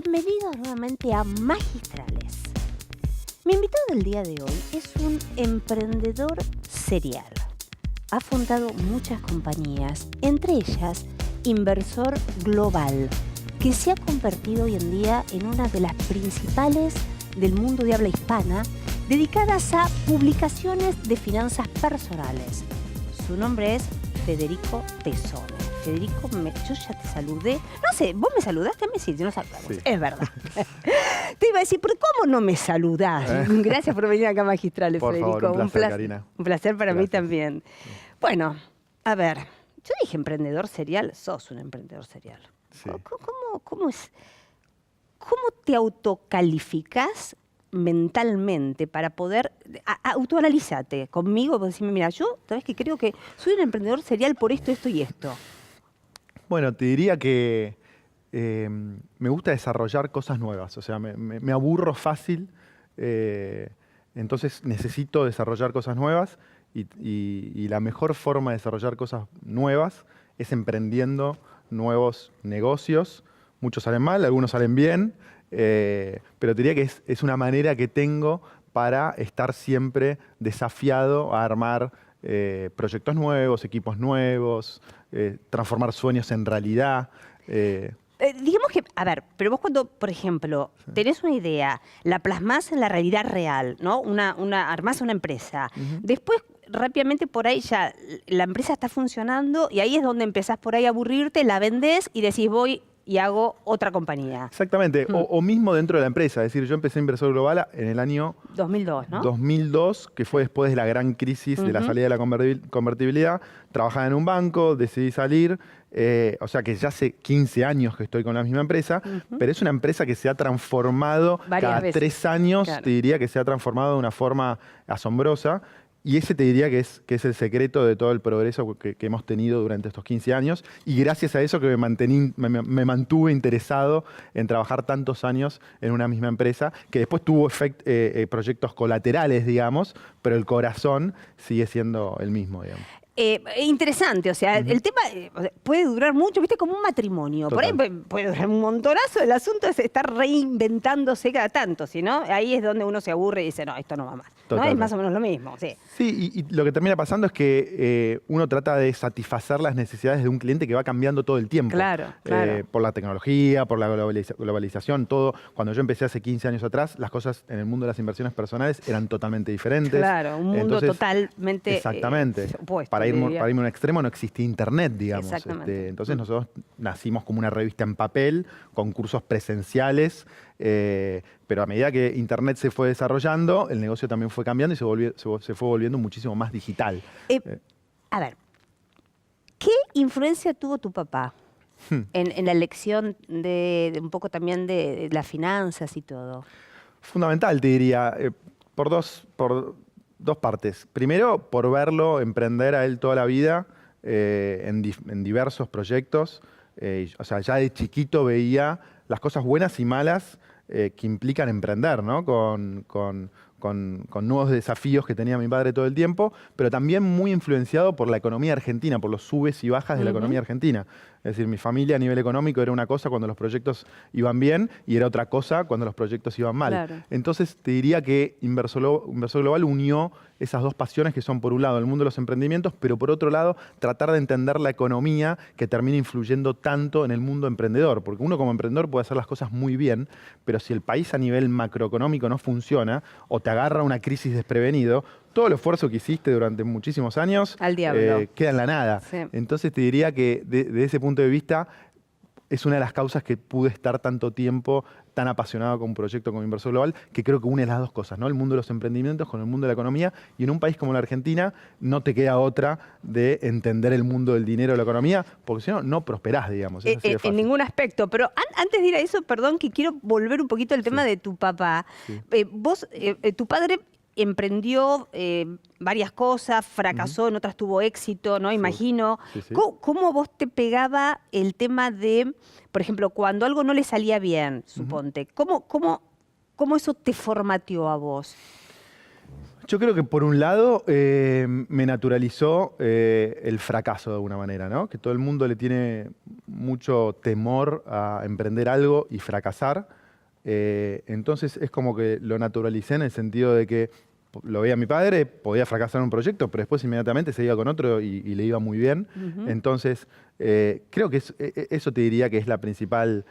Bienvenidos nuevamente a Magistrales. Mi invitado del día de hoy es un emprendedor serial. Ha fundado muchas compañías, entre ellas Inversor Global, que se ha convertido hoy en día en una de las principales del mundo de habla hispana, dedicadas a publicaciones de finanzas personales. Su nombre es Federico Pesone. Federico, yo ya te saludé. No sé, ¿vos me saludaste a mí? Sí, no saludamos. Sí. Es verdad. Te iba a decir, ¿pero cómo no me saludás? Gracias por venir acá a Magistrales, por Federico. Favor, un placer, Karina. Un placer para Gracias. mí también. Bueno, a ver, yo dije emprendedor serial, sos un emprendedor serial. Sí. ¿Cómo te autocalificás mentalmente para poder autoanalízate conmigo? Decirme, mira, yo, ¿sabes qué? Creo que soy un emprendedor serial por esto, esto y esto. Bueno, te diría que me gusta desarrollar cosas nuevas. O sea, me aburro fácil, entonces necesito desarrollar cosas nuevas y la mejor forma de desarrollar cosas nuevas es emprendiendo nuevos negocios. Muchos salen mal, algunos salen bien, pero te diría que es una manera que tengo para estar siempre desafiado a armar proyectos nuevos, equipos nuevos, transformar sueños en realidad. Digamos que, a ver, pero vos cuando, por ejemplo, tenés una idea, la plasmás en la realidad real, ¿no? Armás una empresa. Después, rápidamente por ahí ya la empresa está funcionando y ahí es donde empezás por ahí a aburrirte, la vendés y decís voy y hago otra compañía. Exactamente, o mismo dentro de la empresa. Es decir, yo empecé Inversor Global en el año 2002, ¿no? 2002, que fue después de la gran crisis de la salida de la convertibilidad. Trabajaba en un banco, decidí salir, o sea que ya hace 15 años que estoy con la misma empresa, pero es una empresa que se ha transformado cada 3 años, claro. Te diría que se ha transformado de una forma asombrosa. Y ese te diría que es el secreto de todo el progreso que hemos tenido durante estos 15 años. Y gracias a eso que me mantuve interesado en trabajar tantos años en una misma empresa, que después tuvo proyectos colaterales, digamos, pero el corazón sigue siendo el mismo, digamos. Interesante, o sea, el tema puede durar mucho, viste, como un matrimonio. Total. Por ahí puede durar un montonazo, el asunto es estar reinventándose cada tanto, ¿sí, no? Ahí es donde uno se aburre y dice, no, esto no va más. ¿No? Es más o menos lo mismo, sí. Sí, y lo que termina pasando es que uno trata de satisfacer las necesidades de un cliente que va cambiando todo el tiempo. Claro, claro. Por la tecnología, por la globalización, todo. Cuando yo empecé hace 15 años atrás, las cosas en el mundo de las inversiones personales eran totalmente diferentes. Claro, un mundo totalmente exactamente. Opuesto. Para irme a un extremo no existía internet, digamos. Exactamente. Entonces nosotros nacimos como una revista en papel, con cursos presenciales, pero a medida que internet se fue desarrollando, el negocio también fue cambiando y se fue volviendo muchísimo más digital. A ver, ¿qué influencia tuvo tu papá en la elección de un poco también de las finanzas y todo? Fundamental, te diría, por dos partes. Primero, por verlo emprender a él toda la vida en diversos proyectos. O sea, ya de chiquito veía las cosas buenas y malas que implican emprender, ¿no? Con nuevos desafíos que tenía mi padre todo el tiempo, pero también muy influenciado por la economía argentina, por los subes y bajas de la economía argentina. Es decir, mi familia a nivel económico era una cosa cuando los proyectos iban bien y era otra cosa cuando los proyectos iban mal. Claro. Entonces te diría que Inversor Global unió esas dos pasiones que son, por un lado, el mundo de los emprendimientos, pero por otro lado, tratar de entender la economía que termina influyendo tanto en el mundo emprendedor. Porque uno como emprendedor puede hacer las cosas muy bien, pero si el país a nivel macroeconómico no funciona o te agarra una crisis desprevenido, todo el esfuerzo que hiciste durante muchísimos años al diablo. Queda en la nada. Sí. Entonces te diría que de ese punto de vista es una de las causas que pude estar tanto tiempo tan apasionado con un proyecto como Inversor Global, que creo que une las dos cosas, ¿no? El mundo de los emprendimientos con el mundo de la economía, y en un país como la Argentina no te queda otra de entender el mundo del dinero y la economía, porque si no, no prosperás, digamos. Es así de fácil. En ningún aspecto, pero antes de ir a eso, perdón, que quiero volver un poquito al tema de tu papá. Sí. Tu padre emprendió varias cosas, fracasó, en otras tuvo éxito, ¿no? Sí. Imagino. Sí, sí. ¿Cómo vos te pegaba el tema de, por ejemplo, cuando algo no le salía bien, suponte? ¿Cómo eso te formateó a vos? Yo creo que por un lado me naturalizó el fracaso de alguna manera, ¿no? Que todo el mundo le tiene mucho temor a emprender algo y fracasar. Entonces es como que lo naturalicé en el sentido de que lo veía mi padre, podía fracasar en un proyecto, pero después inmediatamente se iba con otro y le iba muy bien. Entonces creo que eso te diría que es la principal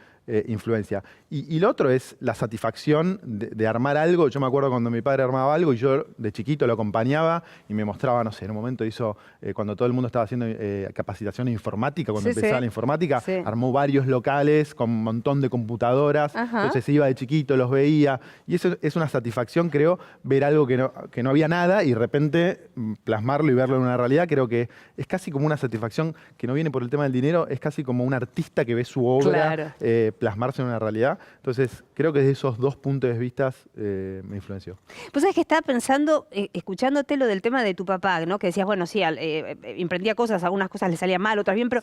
influencia. Y lo otro es la satisfacción de armar algo. Yo me acuerdo cuando mi padre armaba algo y yo de chiquito lo acompañaba y me mostraba, no sé, en un momento hizo, cuando todo el mundo estaba haciendo capacitación informática, cuando empezaba la informática, armó varios locales con un montón de computadoras. Entonces iba de chiquito, los veía. Y eso es una satisfacción, creo, ver algo que no había nada y de repente plasmarlo y verlo en una realidad. Creo que es casi como una satisfacción que no viene por el tema del dinero, es casi como un artista que ve su obra plasmarse en una realidad. Entonces, creo que desde esos dos puntos de vista me influenció. Pues es que estaba pensando, escuchándote lo del tema de tu papá, ¿no? Que decías, bueno, sí, emprendía cosas, algunas cosas le salían mal, otras bien, pero...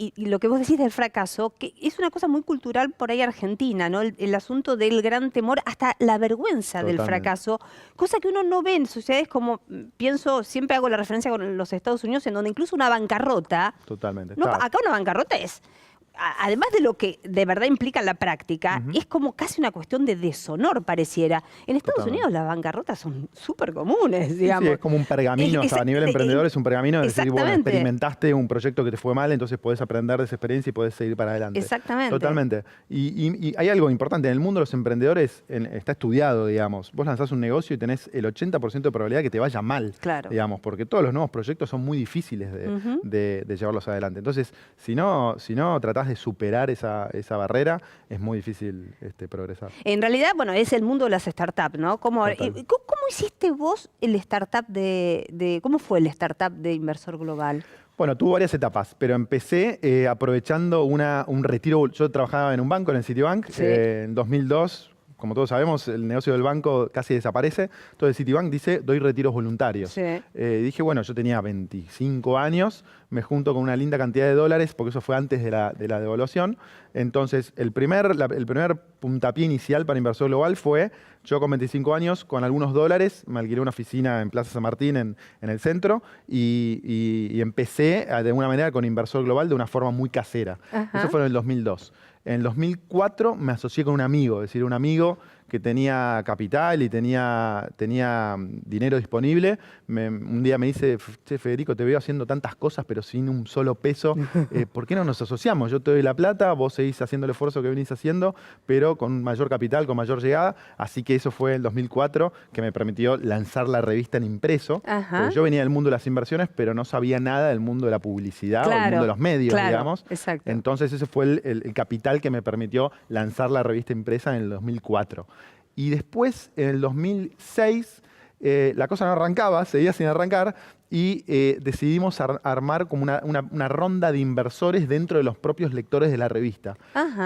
Y lo que vos decís del fracaso, que es una cosa muy cultural por ahí argentina, ¿no? El asunto del gran temor, hasta la vergüenza del fracaso, cosa que uno no ve en sociedades como, pienso, siempre hago la referencia con los Estados Unidos, en donde incluso una bancarrota... Totalmente. No, acá una bancarrota es... Además de lo que de verdad implica la práctica, es como casi una cuestión de deshonor, pareciera. En Estados Unidos las bancarrotas son súper comunes, digamos. Sí, es como un pergamino, a nivel emprendedor es un pergamino de decir, bueno, experimentaste un proyecto que te fue mal, entonces podés aprender de esa experiencia y podés seguir para adelante. Exactamente. Totalmente. Y hay algo importante, en el mundo de los emprendedores está estudiado, digamos. Vos lanzás un negocio y tenés el 80% de probabilidad que te vaya mal, digamos, porque todos los nuevos proyectos son muy difíciles de llevarlos adelante. Entonces, si no tratás de superar esa barrera, es muy difícil progresar. En realidad, bueno, es el mundo de las startups, ¿no? ¿Cómo hiciste vos el startup cómo fue el startup de Inversor Global? Bueno, tuvo varias etapas, pero empecé aprovechando un retiro. Yo trabajaba en un banco, en el Citibank, en 2002. Como todos sabemos, el negocio del banco casi desaparece. Entonces Citibank dice, doy retiros voluntarios. Dije, bueno, yo tenía 25 años, me junto con una linda cantidad de dólares, porque eso fue antes de la devaluación. Entonces, el primer puntapié inicial para Inversor Global fue, yo con 25 años, con algunos dólares, me alquilé una oficina en Plaza San Martín, en el centro, y empecé de alguna manera con Inversor Global de una forma muy casera. Eso fue en el 2002. En el 2004 me asocié con un amigo, es decir, un amigo que tenía capital y tenía dinero disponible. Un día me dice, che, Federico, te veo haciendo tantas cosas pero sin un solo peso. ¿Por qué no nos asociamos? Yo te doy la plata, vos seguís haciendo el esfuerzo que venís haciendo, pero con mayor capital, con mayor llegada. Así que eso fue el 2004 que me permitió lanzar la revista en impreso. Porque yo venía del mundo de las inversiones, pero no sabía nada del mundo de la publicidad o del mundo de los medios, digamos. Exacto. Entonces ese fue el capital que me permitió lanzar la revista impresa en el 2004. Y después, en el 2006, la cosa no arrancaba, seguía sin arrancar, y decidimos armar como una ronda de inversores dentro de los propios lectores de la revista.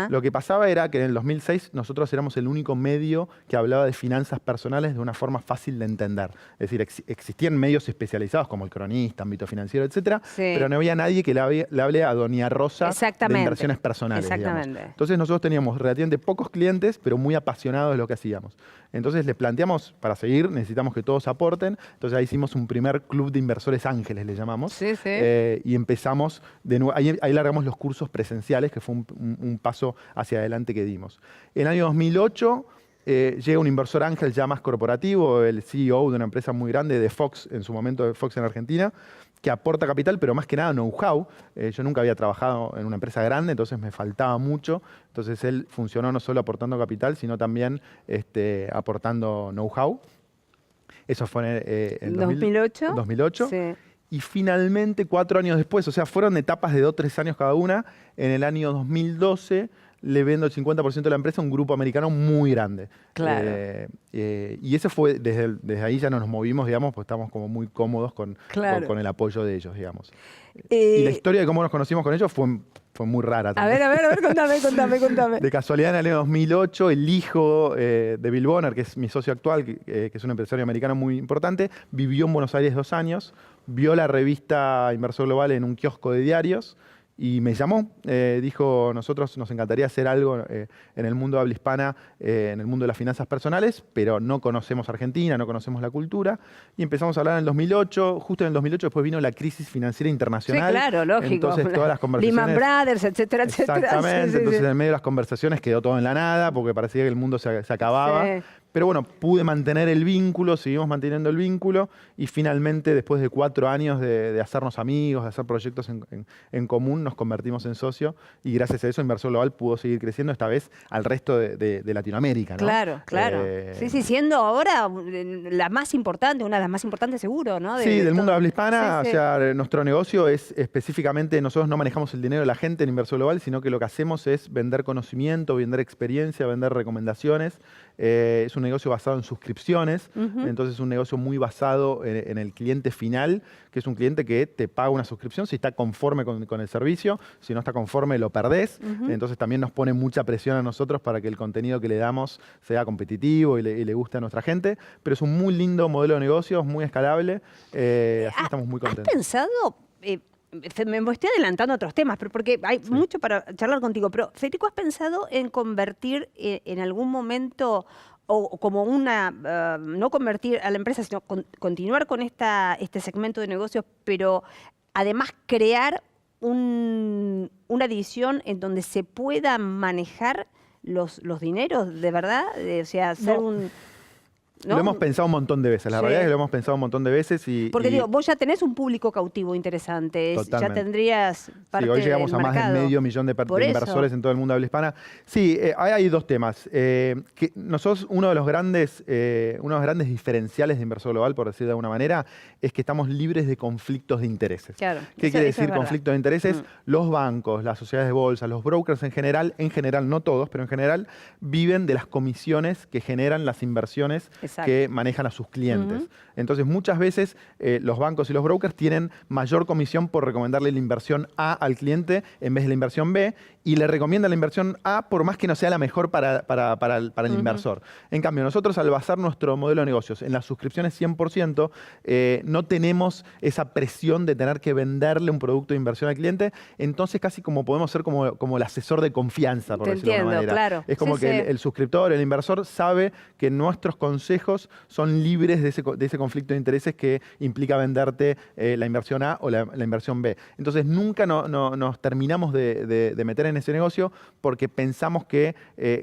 Lo que pasaba era que en el 2006 nosotros éramos el único medio que hablaba de finanzas personales de una forma fácil de entender. Es decir, existían medios especializados como El Cronista, Ámbito Financiero, etcétera, pero no había nadie que le hable a Doña Rosa de inversiones personales. Digamos. Entonces nosotros teníamos relativamente pocos clientes, pero muy apasionados de lo que hacíamos. Entonces les planteamos, para seguir, necesitamos que todos aporten. Entonces ahí hicimos un primer club de inversores ángeles, le llamamos. Y empezamos, de nuevo, ahí largamos los cursos presenciales, que fue un paso hacia adelante que dimos. En el año 2008 llega un inversor ángel ya más corporativo, el CEO de una empresa muy grande, de Fox, en su momento de Fox en Argentina, que aporta capital, pero más que nada know-how. Yo nunca había trabajado en una empresa grande, entonces me faltaba mucho. Entonces él funcionó no solo aportando capital, sino también aportando know-how. Eso fue en 2008. 2008. Y finalmente, 4 años después, o sea, fueron etapas de 2 o 3 años cada una, en el año 2012 le vendo el 50% de la empresa a un grupo americano muy grande. Y ese fue, desde ahí ya no nos movimos, digamos, pues estamos como muy cómodos con el apoyo de ellos, digamos. Y la historia de cómo nos conocimos con ellos fue muy rara también. A ver, contame. De casualidad, en el año 2008, el hijo de Bill Bonner, que es mi socio actual, que es un empresario americano muy importante, vivió en Buenos Aires 2 años, vio la revista Inversor Global en un kiosco de diarios y me llamó, dijo, nosotros nos encantaría hacer algo en el mundo de habla hispana, en el mundo de las finanzas personales, pero no conocemos Argentina, no conocemos la cultura, y empezamos a hablar en el 2008, justo en el 2008 después vino la crisis financiera internacional. Sí, claro, lógico. Entonces todas las conversaciones... Lehman Brothers, etcétera, etcétera. Exactamente, Sí, entonces sí. en medio de las conversaciones quedó todo en la nada, porque parecía que el mundo se acababa. Sí. Pero bueno, pude mantener el vínculo, seguimos manteniendo el vínculo y finalmente, después de 4 años de hacernos amigos, de hacer proyectos en común, nos convertimos en socio y gracias a eso Inversor Global pudo seguir creciendo, esta vez al resto de Latinoamérica, ¿no? Claro, claro. Sí, siendo ahora la más importante, una de las más importantes seguro, ¿no? Sí, del mundo de habla hispana, Sí, o sea, nuestro negocio es específicamente, nosotros no manejamos el dinero de la gente en Inversor Global, sino que lo que hacemos es vender conocimiento, vender experiencia, vender recomendaciones. Es un negocio basado en suscripciones, entonces es un negocio muy basado en el cliente final, que es un cliente que te paga una suscripción si está conforme con el servicio, si no está conforme lo perdés, entonces también nos pone mucha presión a nosotros para que el contenido que le damos sea competitivo y le guste a nuestra gente, pero es un muy lindo modelo de negocio, es muy escalable, así que estamos muy contentos. ¿Has pensado... me estoy adelantando a otros temas, pero porque hay mucho para charlar contigo, pero Federico, ¿has pensado en convertir en algún momento o como una, no convertir a la empresa, sino continuar con este segmento de negocios, pero además crear una división en donde se pueda manejar los dineros de verdad? O sea, hacer ¿no? Lo hemos pensado un montón de veces, la realidad es que lo hemos pensado un montón de veces. Porque digo, vos ya tenés un público cautivo interesante, ya tendrías parte hoy llegamos del a más mercado. de medio millón de inversores en todo el mundo de habla hispana. Sí, hay 2 temas. Que nosotros, uno de los grandes diferenciales de Inversor Global, por decir de alguna manera, es que estamos libres de conflictos de intereses. Claro, ¿Qué quiere decir conflictos de intereses? Los bancos, las sociedades de bolsa, los brokers en general, no todos, pero en general, viven de las comisiones que generan las inversiones que manejan a sus clientes. Entonces, muchas veces los bancos y los brokers tienen mayor comisión por recomendarle la inversión A al cliente en vez de la inversión B, y le recomiendan la inversión A por más que no sea la mejor para el inversor. En cambio, nosotros al basar nuestro modelo de negocios en las suscripciones 100%, no tenemos esa presión de tener que venderle un producto de inversión al cliente, entonces casi como podemos ser como el asesor de confianza, por decirlo de alguna manera. Claro. Es como que el suscriptor, el inversor, sabe que nuestros consejos son libres de ese conflicto de intereses que implica venderte la inversión A o la inversión B. Entonces nunca nos terminamos de meter en ese negocio porque pensamos que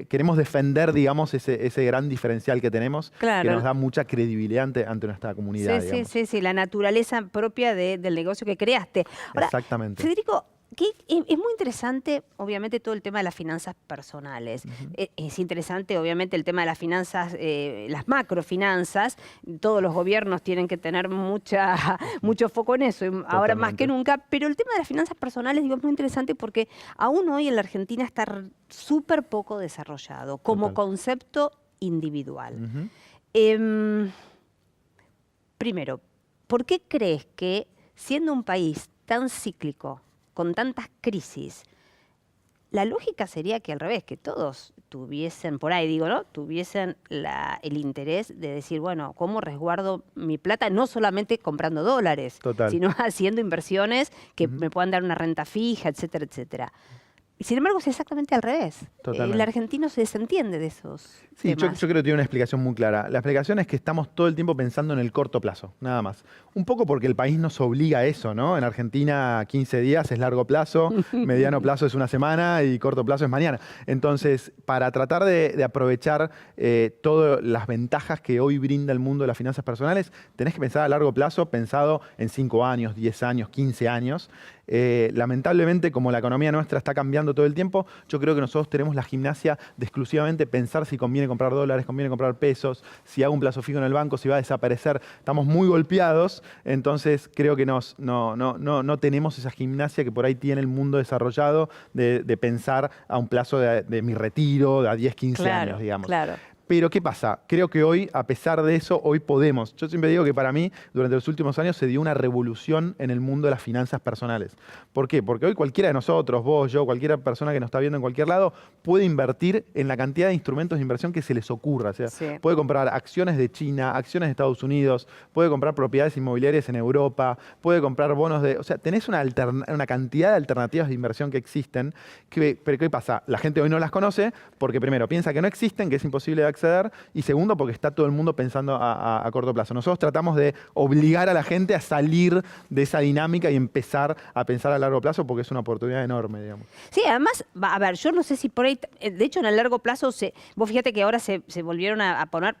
queremos defender, digamos, ese gran diferencial que tenemos, que nos da mucha credibilidad ante nuestra comunidad. Sí, la naturaleza propia del negocio que creaste. Ahora, exactamente. Federico, es muy interesante, obviamente, todo el tema de las finanzas personales. Es interesante, obviamente, el tema de las finanzas, las macrofinanzas. Todos los gobiernos tienen que tener mucho foco en eso, ahora más que nunca. Pero el tema de las finanzas personales, digo, es muy interesante porque aún hoy en la Argentina está súper poco desarrollado como concepto individual. Primero, ¿por qué crees que, siendo un país tan cíclico, con tantas crisis, la lógica sería que al revés, que todos tuviesen, por ahí digo, ¿no? Tuviesen el interés de decir, bueno, ¿cómo resguardo mi plata? No solamente comprando dólares, sino haciendo inversiones que me puedan dar una renta fija, etcétera, etcétera. Y sin embargo es exactamente al revés. El argentino se desentiende de esos temas. Yo creo que tiene una explicación muy clara. La explicación es que estamos todo el tiempo pensando en el corto plazo, nada más. Un poco porque el país nos obliga a eso, ¿no? En Argentina 15 días es largo plazo, mediano plazo es una semana y corto plazo es mañana. Entonces, para tratar de aprovechar todas las ventajas que hoy brinda el mundo de las finanzas personales, tenés que pensar a largo plazo, pensado en 5 años, 10 años, 15 años. Lamentablemente, como la economía nuestra está cambiando todo el tiempo, yo creo que nosotros tenemos la gimnasia de exclusivamente pensar si conviene comprar dólares, conviene comprar pesos, si hago un plazo fijo en el banco, si va a desaparecer. Estamos muy golpeados, entonces creo que no tenemos esa gimnasia que por ahí tiene el mundo desarrollado de pensar a un plazo de mi retiro, de a 10, 15 años, digamos. Pero ¿qué pasa? Creo que hoy, a pesar de eso, hoy podemos. Yo siempre digo que para mí, durante los últimos años, se dio una revolución en el mundo de las finanzas personales. ¿Por qué? Porque hoy cualquiera de nosotros, vos, yo, cualquier persona que nos está viendo en cualquier lado, puede invertir en la cantidad de instrumentos de inversión que se les ocurra. O sea, puede comprar acciones de China, acciones de Estados Unidos, puede comprar propiedades inmobiliarias en Europa, puede comprar bonos de... O sea, tenés una cantidad de alternativas de inversión que existen. Pero ¿qué pasa? La gente hoy no las conoce porque primero piensa que no existen, que es imposible de acceder, y segundo, porque está todo el mundo pensando a corto plazo. Nosotros tratamos de obligar a la gente a salir de esa dinámica y empezar a pensar a largo plazo porque es una oportunidad enorme, digamos. Sí, además, a ver, yo no sé si por ahí, de hecho en el largo plazo, vos fíjate que ahora se volvieron a poner,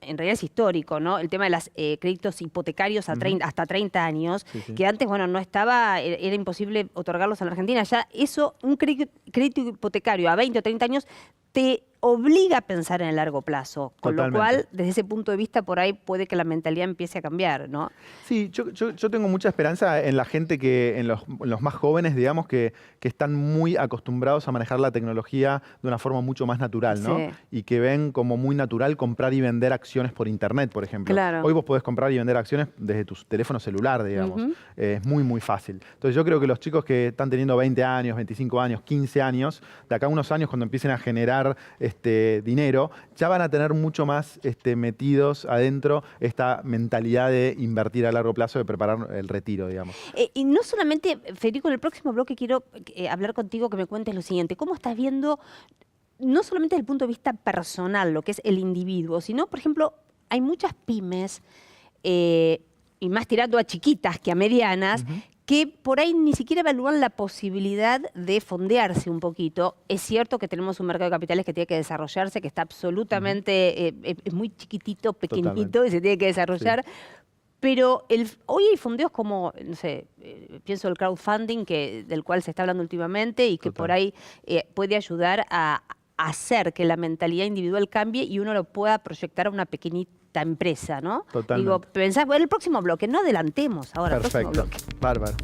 en realidad es histórico, ¿no? El tema de los créditos hipotecarios hasta 30 años, que antes, bueno, no estaba, era imposible otorgarlos en la Argentina. Ya eso, un crédito hipotecario a 20 o 30 años, te obliga a pensar en el largo plazo, con lo cual, desde ese punto de vista, por ahí puede que la mentalidad empiece a cambiar, ¿no? Sí, yo tengo mucha esperanza en la gente en los más jóvenes, digamos, que están muy acostumbrados a manejar la tecnología de una forma mucho más natural, ¿no? Y que ven como muy natural comprar y vender acciones por internet, por ejemplo. Claro. Hoy vos podés comprar y vender acciones desde tu teléfono celular, digamos. Es muy, muy fácil. Entonces yo creo que los chicos que están teniendo 20 años, 25 años, 15 años, de acá a unos años, cuando empiecen a generar dinero, ya van a tener mucho más metidos adentro esta mentalidad de invertir a largo plazo, de preparar el retiro, digamos. Y no solamente, Federico, en el próximo bloque quiero hablar contigo, que me cuentes lo siguiente. ¿Cómo estás viendo, no solamente desde el punto de vista personal, lo que es el individuo, sino, por ejemplo, hay muchas pymes, y más tirando a chiquitas que a medianas, que por ahí ni siquiera evalúan la posibilidad de fondearse un poquito. Es cierto que tenemos un mercado de capitales que tiene que desarrollarse, que está absolutamente, es muy chiquitito, pequeñito, y se tiene que desarrollar. Sí. Pero hoy hay fondeos como, no sé, pienso el crowdfunding, del cual se está hablando últimamente y que por ahí puede ayudar a hacer que la mentalidad individual cambie y uno lo pueda proyectar a una pequeñita empresa, ¿no? Totalmente. Digo, pensá, bueno, el próximo bloque, no adelantemos ahora. Perfecto, el próximo bloque. Bárbaro.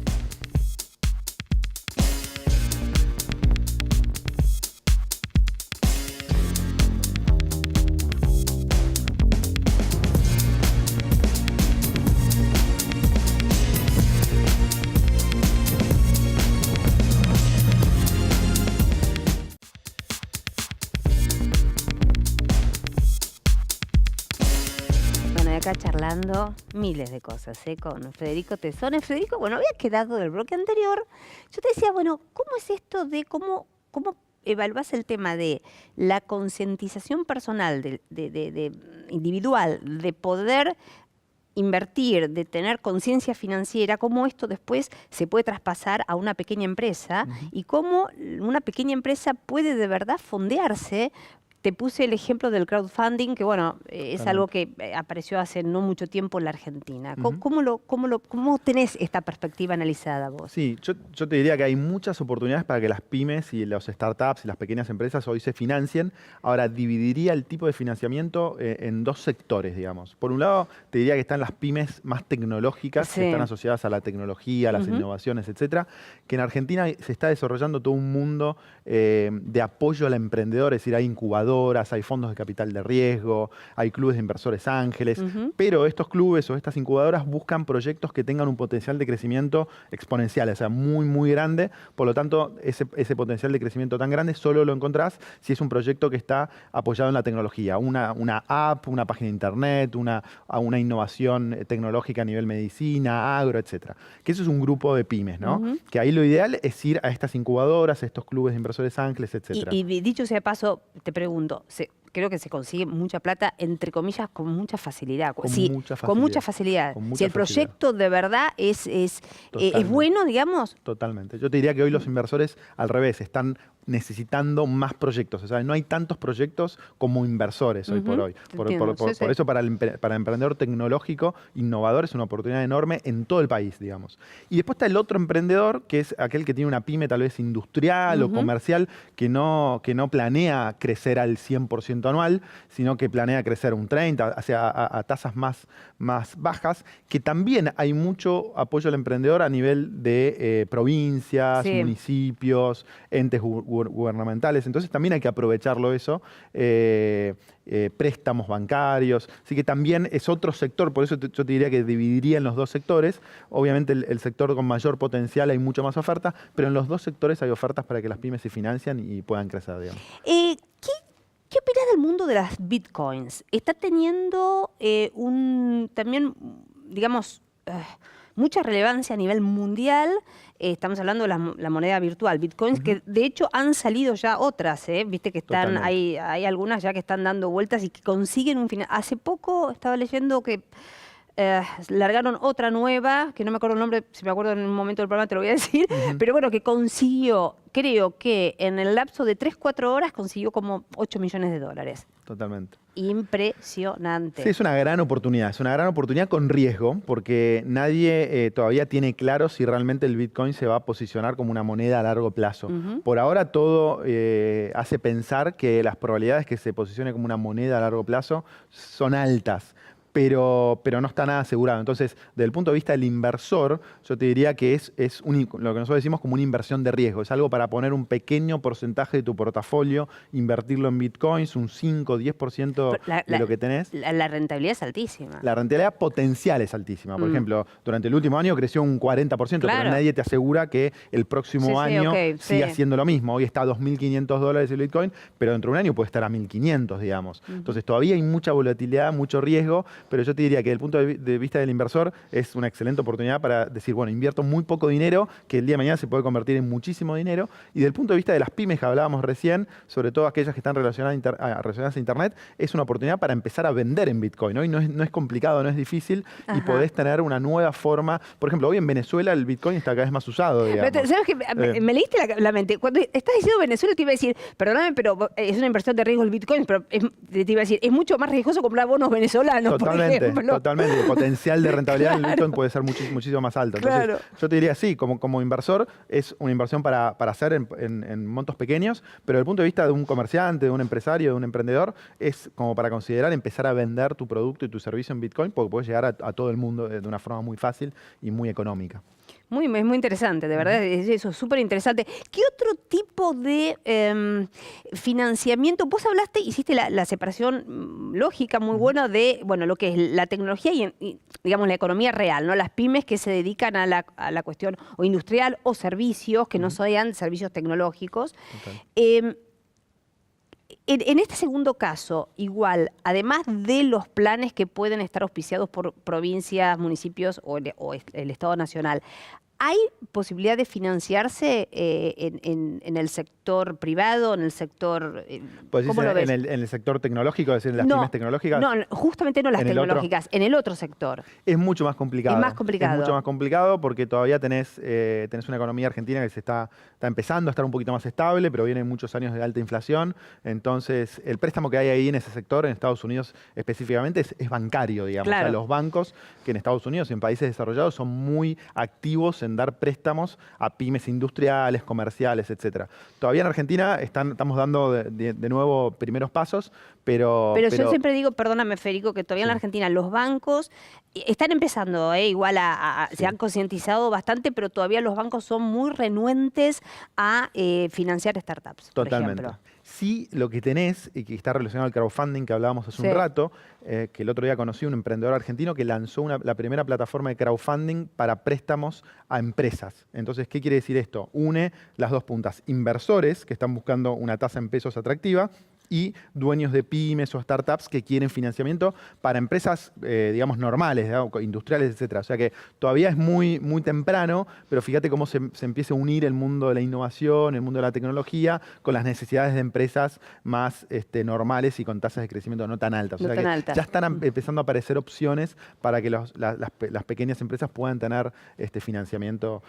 Acá charlando miles de cosas con Federico Tesones. Federico, bueno, había quedado del bloque anterior. Yo te decía, bueno, ¿cómo es esto de cómo evaluás el tema de la concientización personal, de individual, de poder invertir, de tener conciencia financiera, cómo esto después se puede traspasar a una pequeña empresa y cómo una pequeña empresa puede de verdad fondearse? Te puse el ejemplo del crowdfunding, que bueno, es algo que apareció hace no mucho tiempo en la Argentina. ¿Cómo tenés esta perspectiva analizada vos? Sí, yo te diría que hay muchas oportunidades para que las pymes y los startups y las pequeñas empresas hoy se financien. Ahora, dividiría el tipo de financiamiento en dos sectores, digamos. Por un lado, te diría que están las pymes más tecnológicas, que están asociadas a la tecnología, a las innovaciones, etcétera, que en Argentina se está desarrollando todo un mundo de apoyo al emprendedor, es decir, hay incubadoras, hay fondos de capital de riesgo, hay clubes de inversores ángeles, pero estos clubes o estas incubadoras buscan proyectos que tengan un potencial de crecimiento exponencial, o sea, muy, muy grande. Por lo tanto, ese potencial de crecimiento tan grande solo lo encontrás si es un proyecto que está apoyado en la tecnología, una app, una página de internet, una innovación tecnológica a nivel medicina, agro, etcétera. Que eso es un grupo de pymes, ¿no? Que ahí lo ideal es ir a estas incubadoras, a estos clubes de inversores ángeles, etcétera. Y dicho sea de paso, te pregunto, creo que se consigue mucha plata, entre comillas, con mucha facilidad. Con mucha facilidad. Si el proyecto de verdad es bueno, digamos. Totalmente. Yo te diría que hoy los inversores, al revés, están necesitando más proyectos. O sea, no hay tantos proyectos como inversores hoy por hoy. Por eso para el emprendedor tecnológico, innovador, es una oportunidad enorme en todo el país, digamos. Y después está el otro emprendedor, que es aquel que tiene una pyme tal vez industrial o comercial, que no planea crecer al 100% anual, sino que planea crecer un 30%, a tasas más bajas, que también hay mucho apoyo al emprendedor a nivel de provincias, municipios, entes gubernamentales, gubernamentales. Entonces también hay que aprovecharlo eso. Préstamos bancarios. Así que también es otro sector, por eso yo te diría que dividiría en los dos sectores. Obviamente el sector con mayor potencial hay mucha más oferta, pero en los dos sectores hay ofertas para que las pymes se financian y puedan crecer, digamos. ¿Qué opinas del mundo de las bitcoins? Está teniendo también, digamos, mucha relevancia a nivel mundial. Estamos hablando de la moneda virtual, bitcoins, que de hecho han salido ya otras, viste que están, hay algunas ya que están dando vueltas y que consiguen un final. Hace poco estaba leyendo que largaron otra nueva, que no me acuerdo el nombre, si me acuerdo en un momento del programa te lo voy a decir, pero bueno, que consiguió, creo que en el lapso de 3-4 horas consiguió como 8 millones de dólares. Totalmente. Impresionante. Sí, es una gran oportunidad con riesgo, porque nadie todavía tiene claro si realmente el Bitcoin se va a posicionar como una moneda a largo plazo. Por ahora todo hace pensar que las probabilidades que se posicione como una moneda a largo plazo son altas. Pero no está nada asegurado. Entonces, desde el punto de vista del inversor, yo te diría que es lo que nosotros decimos como una inversión de riesgo. Es algo para poner un pequeño porcentaje de tu portafolio, invertirlo en bitcoins, un 5-10% de lo que tenés. La rentabilidad es altísima. La rentabilidad potencial es altísima. Por ejemplo, durante el último año creció un 40%, pero nadie te asegura que el próximo año siga siendo lo mismo. Hoy está a $2.500 el bitcoin, pero dentro de un año puede estar a 1.500, digamos. Entonces, todavía hay mucha volatilidad, mucho riesgo, pero yo te diría que desde el punto de vista del inversor es una excelente oportunidad para decir, bueno, invierto muy poco dinero, que el día de mañana se puede convertir en muchísimo dinero. Y desde el punto de vista de las pymes que hablábamos recién, sobre todo aquellas que están relacionadas a Internet, es una oportunidad para empezar a vender en Bitcoin. Hoy no es complicado, no es difícil y podés tener una nueva forma. Por ejemplo, hoy en Venezuela el Bitcoin está cada vez más usado, digamos. Pero, ¿sabes qué? Me leíste la mente. Cuando estás diciendo Venezuela te iba a decir, perdóname, pero es una inversión de riesgo el Bitcoin, pero te iba a decir, es mucho más riesgoso comprar bonos venezolanos. Totalmente. El potencial de rentabilidad del Bitcoin puede ser muchísimo más alto. Entonces, yo te diría, sí, como inversor, es una inversión para hacer en montos pequeños, pero desde el punto de vista de un comerciante, de un empresario, de un emprendedor, es como para considerar empezar a vender tu producto y tu servicio en Bitcoin, porque puedes llegar a todo el mundo de una forma muy fácil y muy económica. Es muy interesante, de verdad, eso es súper interesante. ¿Qué otro tipo de financiamiento? Vos hablaste, hiciste la separación lógica muy buena de lo que es la tecnología y digamos, la economía real, ¿no? Las pymes que se dedican a la cuestión o industrial o servicios, que no sean servicios tecnológicos. En este segundo caso, igual, además de los planes que pueden estar auspiciados por provincias, municipios o el Estado Nacional, ¿hay posibilidad de financiarse en el sector privado, en el sector... ¿Cómo lo ves? ¿En el sector tecnológico, es decir, en las pymes tecnológicas? No, justamente no las tecnológicas, en el otro sector. Es mucho más complicado. Es más complicado. Es mucho más complicado porque todavía tenés una economía argentina que se está empezando a estar un poquito más estable, pero vienen muchos años de alta inflación. Entonces, el préstamo que hay ahí en ese sector, en Estados Unidos específicamente, es bancario, digamos. Claro. O sea, los bancos que en Estados Unidos y en países desarrollados son muy activos en dar préstamos a pymes industriales, comerciales, etcétera. Todavía en Argentina estamos dando de nuevo primeros pasos, pero yo siempre digo, perdóname, Federico, que todavía en la Argentina los bancos están empezando, igual se han concientizado bastante, pero todavía los bancos son muy renuentes a financiar startups, Totalmente. por ejemplo. Sí, lo que tenés, y que está relacionado al crowdfunding que hablábamos hace un rato, que el otro día conocí un emprendedor argentino que lanzó la primera plataforma de crowdfunding para préstamos a empresas. Entonces, ¿qué quiere decir esto? Une las dos puntas. Inversores que están buscando una tasa en pesos atractiva y dueños de pymes o startups que quieren financiamiento para empresas, digamos, normales, industriales, etcétera. O sea que todavía es muy, muy temprano, pero fíjate cómo se empieza a unir el mundo de la innovación, el mundo de la tecnología, con las necesidades de empresas más normales y con tasas de crecimiento no tan altas. O sea que ya están empezando a aparecer opciones para que las pequeñas empresas puedan tener financiamiento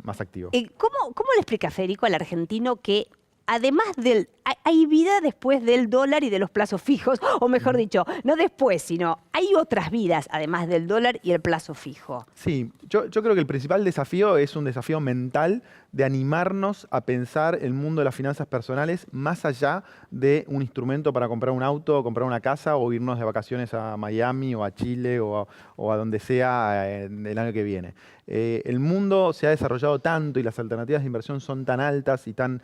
más activo. ¿Cómo le explica Federico al argentino que además del hay vida después del dólar y de los plazos fijos, o mejor dicho, no después, sino hay otras vidas además del dólar y el plazo fijo. Sí, yo creo que el principal desafío es un desafío mental de animarnos a pensar el mundo de las finanzas personales más allá de un instrumento para comprar un auto, o comprar una casa o irnos de vacaciones a Miami o a Chile o a donde sea el año que viene. El mundo se ha desarrollado tanto y las alternativas de inversión son tan altas y tan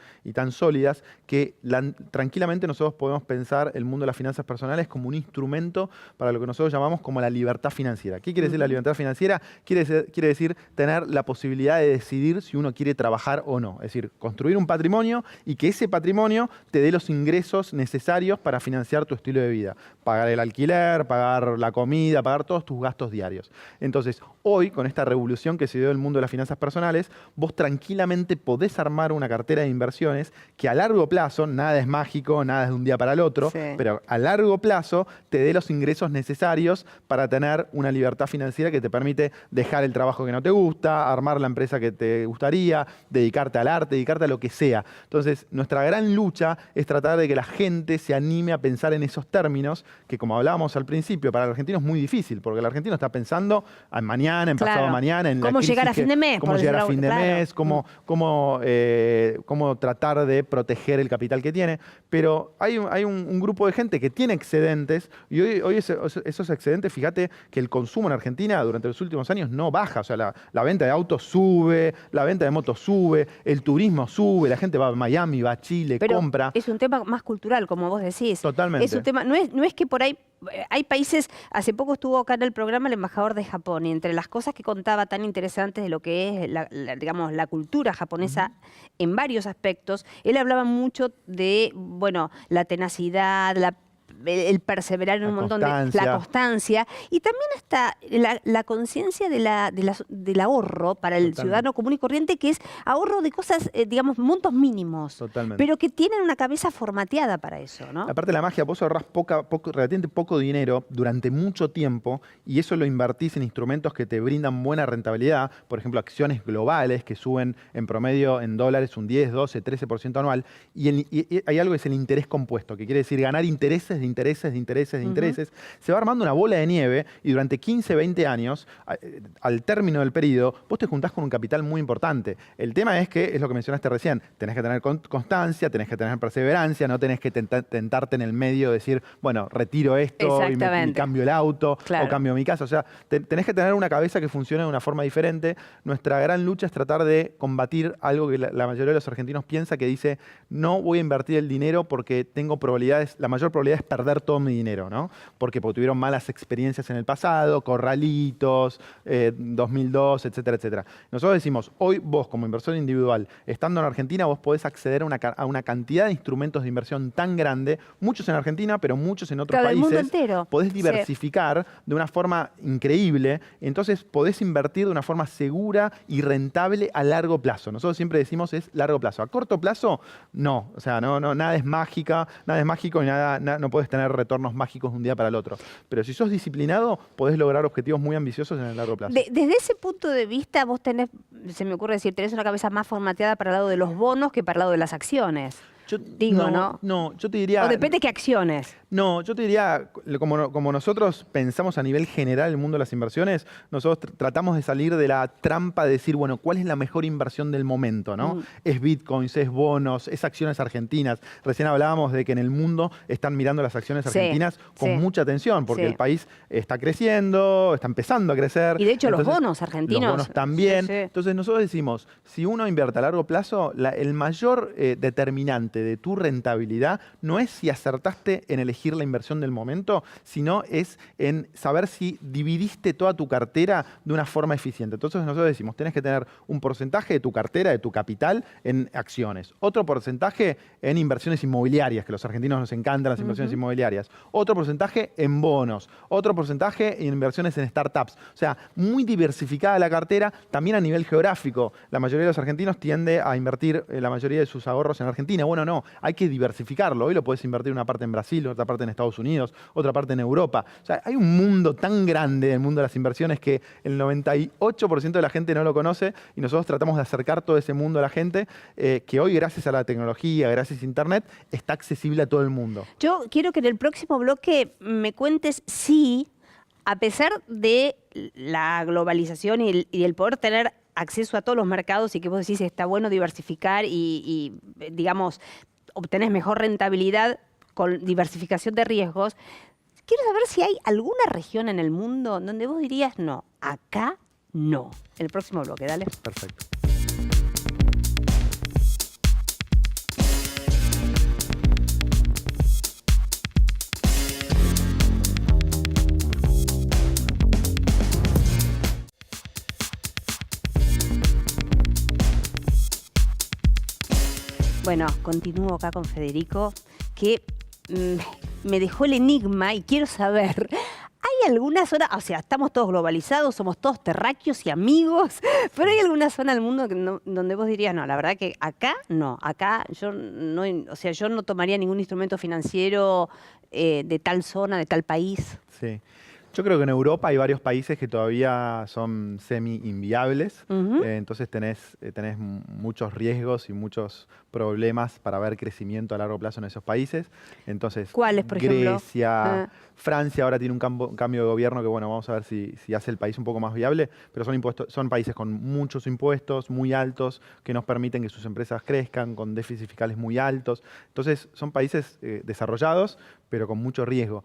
sólidas que tranquilamente nosotros podemos pensar el mundo de las finanzas personales como un instrumento para lo que nosotros llamamos como la libertad financiera. ¿Qué quiere decir la libertad financiera? Quiere decir tener la posibilidad de decidir si uno quiere trabajar o no. Es decir, construir un patrimonio y que ese patrimonio te dé los ingresos necesarios para financiar tu estilo de vida. Pagar el alquiler, pagar la comida, pagar todos tus gastos diarios. Entonces, hoy, con esta revolución que se dio en el mundo de las finanzas personales, vos tranquilamente podés armar una cartera de inversiones que a largo plazo, nada es mágico, nada es de un día para el otro, sí, pero a largo plazo te dé los ingresos necesarios para tener una libertad financiera que te permite dejar el trabajo que no te gusta, armar la empresa que te gustaría, dedicarte al arte, dedicarte a lo que sea. Entonces, nuestra gran lucha es tratar de que la gente se anime a pensar en esos términos, que como hablábamos al principio, para el argentino es muy difícil, porque el argentino está pensando en mañana, en pasado mañana, en cómo llegar a fin de mes. Cómo llegar a fin de mes, cómo tratar de proteger el capital que tiene. Pero hay un grupo de gente que tiene excedentes y hoy esos excedentes, fíjate que el consumo en Argentina durante los últimos años no baja. O sea, la venta de autos sube, la venta de motos sube, el turismo sube, la gente va a Miami, va a Chile, pero compra. Es un tema más cultural, como vos decís. Totalmente. Es un tema, no es que por ahí hay países, hace poco estuvo acá en el programa el embajador de Japón y entre las cosas que contaba tan interesantes de lo que es digamos, la cultura japonesa en varios aspectos, él hablaba mucho de, bueno, la tenacidad, el perseverar en un montón de la constancia y también hasta la conciencia del ahorro para el ciudadano común y corriente, que es ahorro de cosas, digamos, montos mínimos, pero que tienen una cabeza formateada para eso, ¿no? Aparte de la magia, vos ahorrás relativamente poco dinero durante mucho tiempo y eso lo invertís en instrumentos que te brindan buena rentabilidad, por ejemplo, acciones globales que suben en promedio en dólares un 10, 12, 13% anual y hay algo que es el interés compuesto, que quiere decir ganar intereses de intereses, se va armando una bola de nieve y durante 15, 20 años, al término del periodo, vos te juntás con un capital muy importante. El tema es que, es lo que mencionaste recién, tenés que tener constancia, tenés que tener perseverancia, no tenés que tentarte en el medio, decir, bueno, retiro esto y cambio el auto o cambio mi casa. O sea, tenés que tener una cabeza que funcione de una forma diferente. Nuestra gran lucha es tratar de combatir algo que la mayoría de los argentinos piensa, que dice, no voy a invertir el dinero porque tengo probabilidades, la mayor probabilidad es perder todo mi dinero, ¿no? Porque tuvieron malas experiencias en el pasado, corralitos, 2002, etcétera, etcétera. Nosotros decimos, hoy vos como inversor individual, estando en Argentina, vos podés acceder a una cantidad de instrumentos de inversión tan grande, muchos en Argentina, pero muchos en otros países. Del mundo entero. Podés diversificar de una forma increíble, entonces podés invertir de una forma segura y rentable a largo plazo. Nosotros siempre decimos es largo plazo. A corto plazo, no. O sea, nada es mágico y no podés tener retornos mágicos de un día para el otro. Pero si sos disciplinado, podés lograr objetivos muy ambiciosos en el largo plazo. Desde ese punto de vista, vos tenés, se me ocurre decir, tenés una cabeza más formateada para el lado de los bonos que para el lado de las acciones. No, yo te diría... O depende de qué acciones. No, yo te diría, como nosotros pensamos a nivel general el mundo de las inversiones, nosotros tratamos de salir de la trampa de decir, bueno, ¿cuál es la mejor inversión del momento, no? ¿Es bitcoins, es bonos, es acciones argentinas? Recién hablábamos de que en el mundo están mirando las acciones argentinas con mucha atención, porque el país está creciendo, está empezando a crecer. Y de hecho los bonos argentinos. Los bonos también. Entonces nosotros decimos, si uno invierte a largo plazo, el mayor determinante de tu rentabilidad no es si acertaste en elegir la inversión del momento, sino es en saber si dividiste toda tu cartera de una forma eficiente. Entonces nosotros decimos, tenés que tener un porcentaje de tu cartera, de tu capital, en acciones. Otro porcentaje en inversiones inmobiliarias, que a los argentinos nos encantan las inversiones inmobiliarias. Otro porcentaje en bonos. Otro porcentaje en inversiones en startups. O sea, muy diversificada la cartera, también a nivel geográfico. La mayoría de los argentinos tiende a invertir la mayoría de sus ahorros en Argentina. Bueno, bueno, no, hay que diversificarlo. Hoy lo puedes invertir una parte en Brasil, otra parte en Estados Unidos, otra parte en Europa. O sea, hay un mundo tan grande del mundo de las inversiones que el 98% de la gente no lo conoce y nosotros tratamos de acercar todo ese mundo a la gente que hoy, gracias a la tecnología, gracias a Internet, está accesible a todo el mundo. Yo quiero que en el próximo bloque me cuentes si, a pesar de la globalización y el poder tener acceso a todos los mercados y que vos decís está bueno diversificar y digamos, obtenés mejor rentabilidad con diversificación de riesgos, quiero saber si hay alguna región en el mundo donde vos dirías, no, acá no. El próximo bloque, dale. Perfecto. Bueno, continúo acá con Federico, que me dejó el enigma y quiero saber, ¿hay alguna zona, o sea, estamos todos globalizados, somos todos terráqueos y amigos, pero hay alguna zona del mundo donde vos dirías, no, la verdad que acá no, acá yo no, o sea, yo no tomaría ningún instrumento financiero de tal zona, de tal país? Sí. Yo creo que en Europa hay varios países que todavía son semi-inviables, entonces tenés muchos riesgos y muchos problemas para ver crecimiento a largo plazo en esos países. Entonces, ¿cuáles, por ejemplo? Grecia, Francia ahora tiene un cambio de gobierno que, bueno, vamos a ver si hace el país un poco más viable, pero son países con muchos impuestos muy altos que nos permiten que sus empresas crezcan, con déficits fiscales muy altos. Entonces, son países desarrollados, pero con mucho riesgo.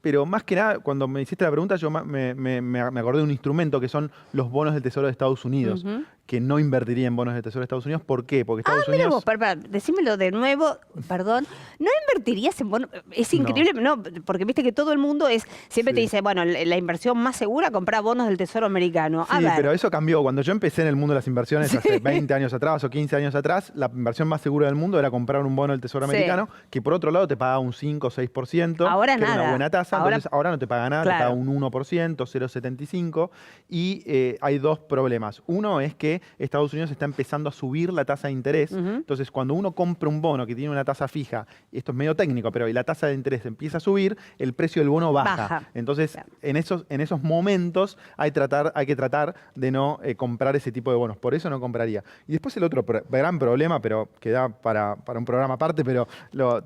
Pero más que nada, cuando me hiciste la pregunta, yo me acordé de un instrumento que son los bonos del Tesoro de Estados Unidos, que no invertiría en bonos del Tesoro de Estados Unidos. ¿Por qué? Porque Estados Unidos... Mira vos, decímelo de nuevo, perdón. ¿No invertirías en bonos? Es increíble, no, porque viste que todo el mundo siempre te dice, bueno, la inversión más segura, comprar bonos del Tesoro americano. Sí, pero eso cambió. Cuando yo empecé en el mundo de las inversiones hace 20 años atrás o 15 años atrás, la inversión más segura del mundo era comprar un bono del Tesoro americano, que por otro lado te pagaba un 5 o 6%, ahora que nada. era una buena tasa. Entonces ahora no te paga nada, Claro. te paga un 1%, 0,75%. Y hay dos problemas. Uno es que Estados Unidos está empezando a subir la tasa de interés. Entonces, cuando uno compra un bono que tiene una tasa fija, y esto es medio técnico, pero la tasa de interés empieza a subir, el precio del bono baja. Entonces, claro, en esos momentos hay que tratar de no comprar ese tipo de bonos. Por eso no compraría. Y después el otro gran problema, pero que da para un programa aparte, pero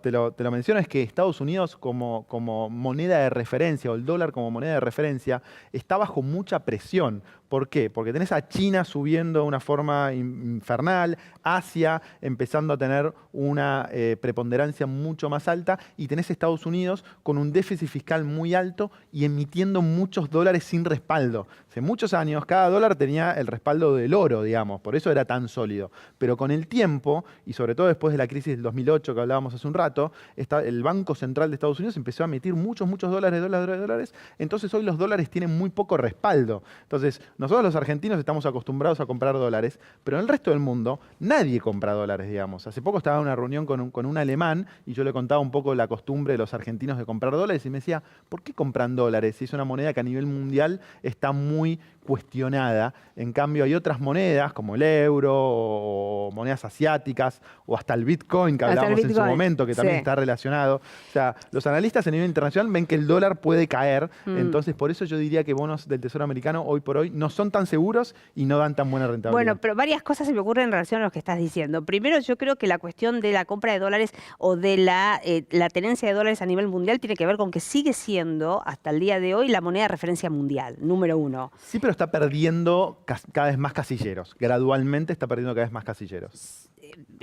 te lo menciono, es que Estados Unidos como moneda de referencia, o el dólar como moneda de referencia, está bajo mucha presión. ¿Por qué? Porque tenés a China subiendo de una forma infernal, Asia empezando a tener una preponderancia mucho más alta, y tenés Estados Unidos con un déficit fiscal muy alto y emitiendo muchos dólares sin respaldo. Hace muchos años cada dólar tenía el respaldo del oro, digamos, por eso era tan sólido. Pero con el tiempo, y sobre todo después de la crisis del 2008 que hablábamos hace un rato, el Banco Central de Estados Unidos empezó a emitir muchos dólares. Entonces hoy los dólares tienen muy poco respaldo. Entonces, nosotros los argentinos estamos acostumbrados a comprar dólares, pero en el resto del mundo nadie compra dólares, digamos. Hace poco estaba en una reunión con un alemán y yo le contaba un poco la costumbre de los argentinos de comprar dólares y me decía, ¿por qué compran dólares si es una moneda que a nivel mundial está muy cuestionada? En cambio hay otras monedas como el euro o monedas asiáticas o hasta el Bitcoin que hablábamos en su momento, que también está relacionado. O sea, los analistas a nivel internacional ven que el dólar puede caer, entonces por eso yo diría que bonos del Tesoro americano hoy por hoy no son tan seguros y no dan tan buena rentabilidad. Bueno, pero varias cosas se me ocurren en relación a lo que estás diciendo. Primero, yo creo que la cuestión de la compra de dólares o de la tenencia de dólares a nivel mundial tiene que ver con que sigue siendo, hasta el día de hoy, la moneda de referencia mundial, número uno. Sí, pero está perdiendo cada vez más casilleros. Gradualmente está perdiendo cada vez más casilleros.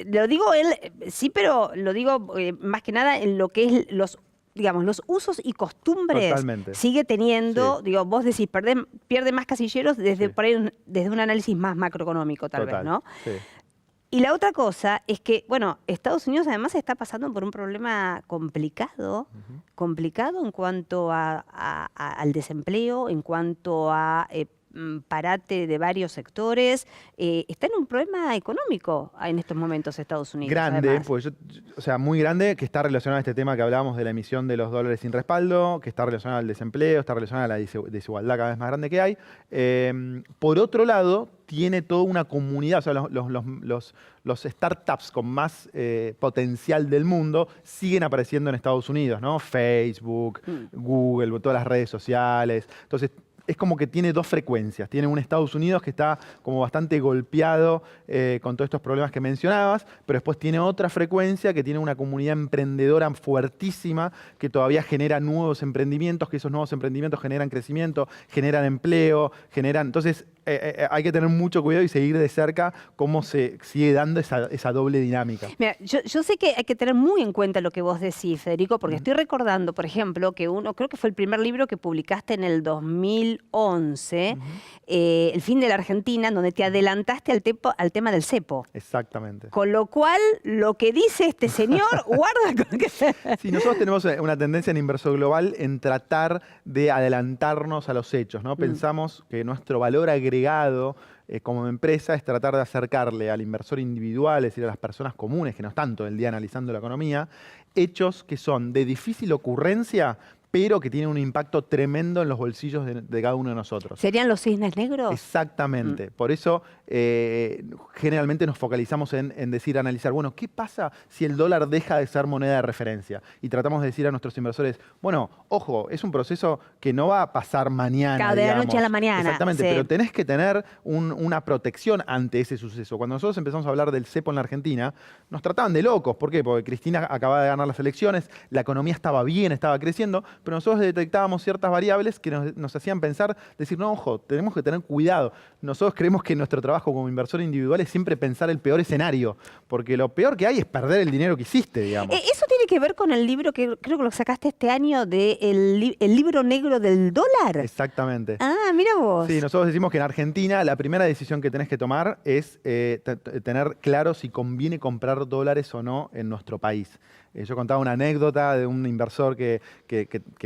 Lo digo sí, pero lo digo más que nada en lo que es los usos y costumbres. Totalmente. Sigue teniendo, digo, vos decís, pierde más casilleros desde un análisis más macroeconómico, tal vez, ¿no? Sí. Y la otra cosa es que, bueno, Estados Unidos además está pasando por un problema complicado en cuanto al desempleo, en cuanto a parate de varios sectores. Está en un problema económico en estos momentos Estados Unidos. Grande, pues o sea, muy grande, que está relacionado a este tema que hablábamos de la emisión de los dólares sin respaldo, que está relacionado al desempleo, está relacionado a la desigualdad cada vez más grande que hay. Por otro lado, tiene toda una comunidad, o sea, los startups con más potencial del mundo siguen apareciendo en Estados Unidos, ¿no? Facebook, Google, todas las redes sociales. Entonces, es como que tiene dos frecuencias. Tiene un Estados Unidos que está como bastante golpeado con todos estos problemas que mencionabas, pero después tiene otra frecuencia que tiene una comunidad emprendedora fuertísima que todavía genera nuevos emprendimientos, que esos nuevos emprendimientos generan crecimiento, generan empleo, generan... Entonces, hay que tener mucho cuidado y seguir de cerca cómo se sigue dando esa doble dinámica. Mira, yo sé que hay que tener muy en cuenta lo que vos decís, Federico, porque estoy recordando, por ejemplo, que creo que fue el primer libro que publicaste en el 2011, El fin de la Argentina, donde te adelantaste al tema del cepo. Exactamente. Con lo cual, lo que dice este señor, guarda con que... Sí, nosotros tenemos una tendencia en Inversor Global en tratar de adelantarnos a los hechos, ¿no? Pensamos que nuestro valor agregado como empresa es tratar de acercarle al inversor individual, es decir, a las personas comunes que no están todo el día analizando la economía, hechos que son de difícil ocurrencia, pero que tienen un impacto tremendo en los bolsillos de cada uno de nosotros. ¿Serían los cisnes negros? Exactamente. Por eso generalmente nos focalizamos en analizar, bueno, ¿qué pasa si el dólar deja de ser moneda de referencia? Y tratamos de decir a nuestros inversores, bueno, ojo, es un proceso que no va a pasar mañana, de la noche a la mañana. Exactamente, sí. Pero tenés que tener una protección ante ese suceso. Cuando nosotros empezamos a hablar del cepo en la Argentina, nos trataban de locos. ¿Por qué? Porque Cristina acababa de ganar las elecciones, la economía estaba bien, estaba creciendo, pero nosotros detectábamos ciertas variables que nos hacían pensar, decir, no, ojo, tenemos que tener cuidado. Nosotros creemos que nuestro trabajo como inversor individual es siempre pensar el peor escenario, porque lo peor que hay es perder el dinero que hiciste, digamos. Eso tiene que ver con el libro que creo que lo sacaste este año, de el libro negro del dólar. Exactamente. Ah, mira vos. Sí, nosotros decimos que en Argentina la primera decisión que tenés que tomar es tener claro si conviene comprar dólares o no en nuestro país. Yo contaba una anécdota de un inversor que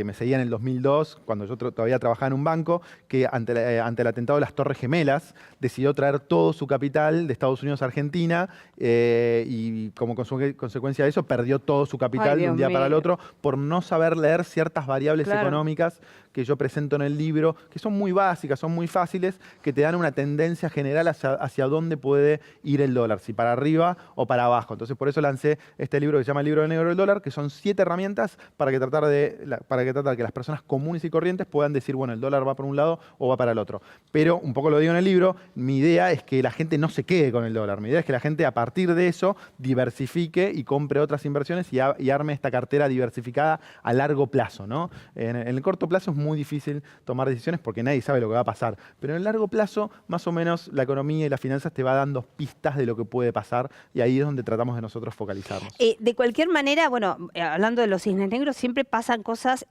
me seguía en el 2002, cuando yo todavía trabajaba en un banco, que ante el atentado de las Torres Gemelas decidió traer todo su capital de Estados Unidos a Argentina y como consecuencia de eso perdió todo su capital de un día para el otro por no saber leer ciertas variables económicas que yo presento en el libro, que son muy básicas, son muy fáciles, que te dan una tendencia general hacia dónde puede ir el dólar, si para arriba o para abajo. Entonces por eso lancé este libro que se llama El libro negro del dólar, que son 7 herramientas para que tratar que las personas comunes y corrientes puedan decir, bueno, el dólar va por un lado o va para el otro. Pero, un poco lo digo en el libro, mi idea es que la gente no se quede con el dólar. Mi idea es que la gente a partir de eso diversifique y compre otras inversiones y arme esta cartera diversificada a largo plazo, ¿no? En el corto plazo es muy difícil tomar decisiones porque nadie sabe lo que va a pasar. Pero en el largo plazo, más o menos, la economía y las finanzas te va dando pistas de lo que puede pasar y ahí es donde tratamos de nosotros focalizarnos. De cualquier manera, bueno, hablando de los cisnes negros, siempre pasan cosas,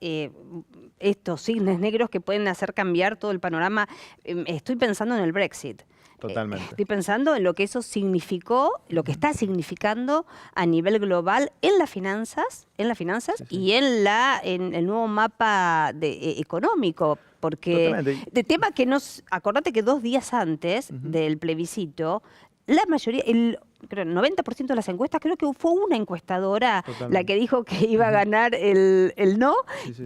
estos cisnes negros que pueden hacer cambiar todo el panorama. Estoy pensando en el Brexit. Totalmente. Estoy pensando en lo que eso significó, lo que está significando a nivel global en las finanzas sí. Y en el nuevo mapa económico. Porque de tema que acordate que 2 días antes del plebiscito, la mayoría, creo, el 90% de las encuestas, creo que fue una encuestadora la que dijo que iba a ganar el no,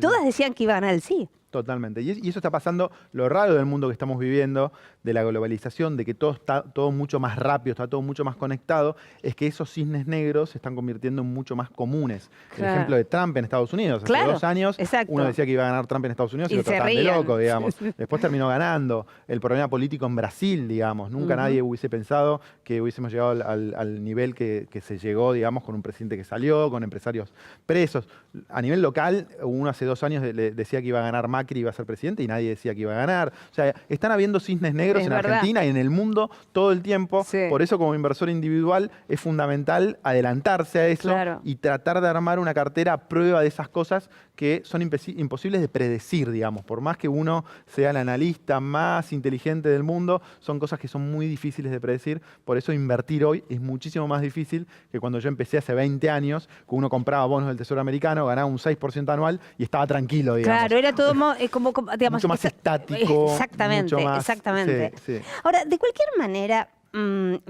todas decían que iba a ganar el sí. Totalmente. Y eso está pasando, lo raro del mundo que estamos viviendo, de la globalización, de que todo está todo mucho más rápido, está todo mucho más conectado, es que esos cisnes negros se están convirtiendo en mucho más comunes. El ejemplo de Trump en Estados Unidos. Hace 2 años uno decía que iba a ganar Trump en Estados Unidos y lo trataban de loco, digamos. Después terminó ganando. El problema político en Brasil, digamos. Nunca nadie hubiese pensado que hubiésemos llegado al nivel que se llegó, digamos, con un presidente que salió, con empresarios presos. A nivel local, uno hace 2 años decía que iba a ganar Macri iba a ser presidente y nadie decía que iba a ganar. O sea, están habiendo cisnes negros en Argentina y en el mundo todo el tiempo. Sí. Por eso, como inversor individual, es fundamental adelantarse a eso y tratar de armar una cartera a prueba de esas cosas que son imposibles de predecir, digamos. Por más que uno sea el analista más inteligente del mundo, son cosas que son muy difíciles de predecir. Por eso invertir hoy es muchísimo más difícil que cuando yo empecé hace 20 años, que uno compraba bonos del Tesoro americano, ganaba un 6% anual y estaba tranquilo, digamos. Claro, era todo ¿no? Digamos, mucho más estático. Exactamente, mucho más, exactamente. Sí. Ahora, de cualquier manera,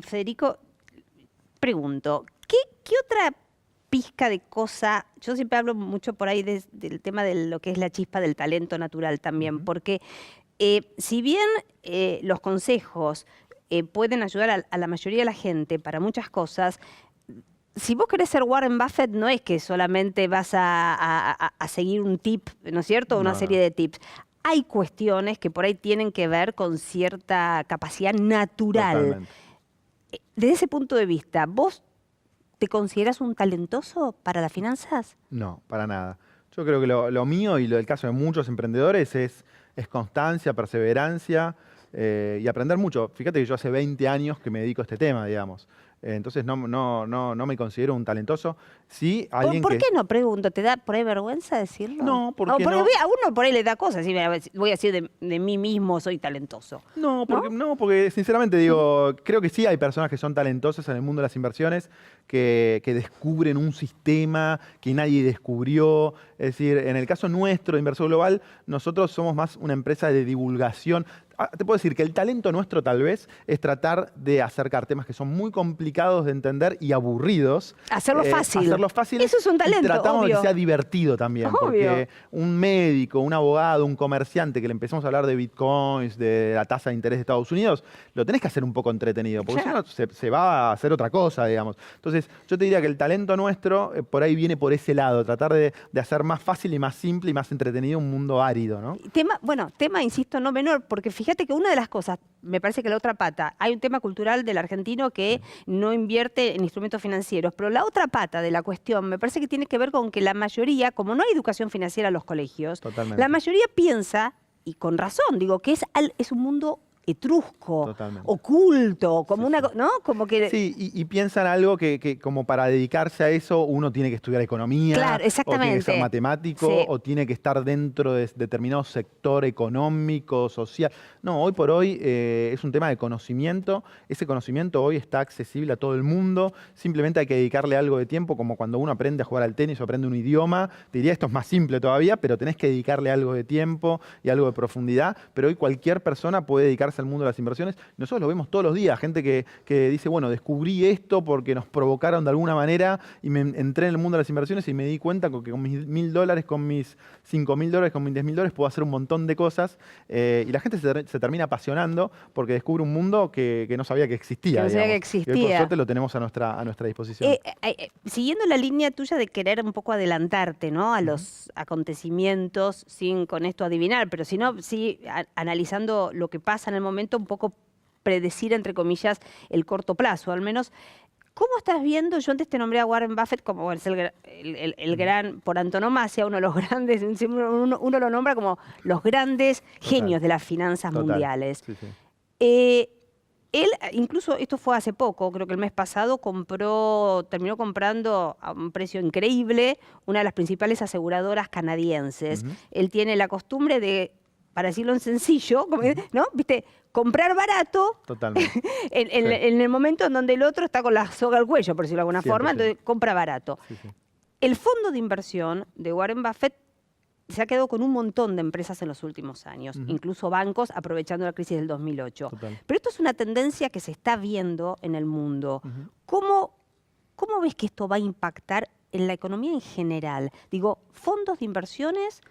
Federico, pregunto, ¿qué otra pizca de cosa? Yo siempre hablo mucho por ahí del tema de lo que es la chispa del talento natural también, porque si bien los consejos pueden ayudar a la mayoría de la gente para muchas cosas, si vos querés ser Warren Buffett, no es que solamente vas a seguir un tip, ¿no es cierto? Una serie de tips. Hay cuestiones que por ahí tienen que ver con cierta capacidad natural. Totalmente. Desde ese punto de vista, ¿vos te consideras un talentoso para las finanzas? No, para nada. Yo creo que lo mío y el caso de muchos emprendedores es constancia, perseverancia y aprender mucho. Fíjate que yo hace 20 años que me dedico a este tema, digamos. Entonces no me considero un talentoso. Sí, alguien ¿Por qué no? Pregunto, ¿te da por ahí vergüenza decirlo? No, porque porque no. a uno por ahí le da cosas. Voy a decir de mí mismo, soy talentoso. No, porque sinceramente digo, creo que sí hay personas que son talentosas en el mundo de las inversiones, que descubren un sistema que nadie descubrió. Es decir, en el caso nuestro de Inversor Global, nosotros somos más una empresa de divulgación. Te puedo decir que el talento nuestro tal vez es tratar de acercar temas que son muy complicados de entender y aburridos. Hacerlo fácil. Hacerlo fácil. Eso es un talento, y tratamos de obvio. que sea divertido también. Obvio. Porque un médico, un abogado, un comerciante que le empezamos a hablar de bitcoins, de la tasa de interés de Estados Unidos, lo tenés que hacer un poco entretenido. Porque si no se va a hacer otra cosa, digamos. Entonces, yo te diría que el talento nuestro por ahí viene por ese lado. Tratar de hacer más fácil y más simple y más entretenido un mundo árido, ¿no? Tema, insisto, no menor, porque fíjate que una de las cosas, me parece que la otra pata, hay un tema cultural del argentino que no invierte en instrumentos financieros, pero la otra pata de la cuestión me parece que tiene que ver con que la mayoría, como no hay educación financiera en los colegios, Totalmente. la mayoría piensa, y con razón, digo, que es un mundo etrusco, Totalmente. oculto, como Sí, una, sí. ¿no? Como que Sí, y piensan algo que como para dedicarse a eso uno tiene que estudiar economía, Claro, o tiene que ser exactamente. matemático, Sí. o tiene que estar dentro de determinado sector económico, social. No, hoy por hoy es un tema de conocimiento. Ese conocimiento hoy está accesible a todo el mundo. Simplemente hay que dedicarle algo de tiempo, como cuando uno aprende a jugar al tenis o aprende un idioma. Te diría, esto es más simple todavía, pero tenés que dedicarle algo de tiempo y algo de profundidad. Pero hoy cualquier persona puede dedicarse al mundo de las inversiones. Nosotros lo vemos todos los días, gente que dice, bueno, descubrí esto porque nos provocaron de alguna manera y me entré en el mundo de las inversiones y me di cuenta que con mis $1.000, con mis $5.000, con mis $10.000 puedo hacer un montón de cosas y la gente se termina apasionando porque descubre un mundo que no sabía que existía. Que no sabía que digamos. Y hoy, por existía. suerte lo tenemos a nuestra disposición. Siguiendo la línea tuya de querer un poco adelantarte, ¿no? A los acontecimientos, sin con esto adivinar, pero sino sí analizando lo que pasa en el momento, un poco predecir, entre comillas, el corto plazo, al menos. ¿Cómo estás viendo? Yo antes te nombré a Warren Buffett como bueno, es el gran, por antonomasia, uno de los grandes, uno lo nombra como los grandes genios de las finanzas mundiales. Sí, sí. Él, incluso esto fue hace poco, creo que el mes pasado, terminó comprando a un precio increíble una de las principales aseguradoras canadienses. Él tiene la costumbre de, para decirlo en sencillo, ¿no? ¿Viste? Comprar barato en el momento en donde el otro está con la soga al cuello, por decirlo de alguna forma, entonces compra barato. Sí, sí. El fondo de inversión de Warren Buffett se ha quedado con un montón de empresas en los últimos años, incluso bancos aprovechando la crisis del 2008. Total. Pero esto es una tendencia que se está viendo en el mundo. ¿Cómo ves que esto va a impactar en la economía en general? Digo, fondos de inversiones,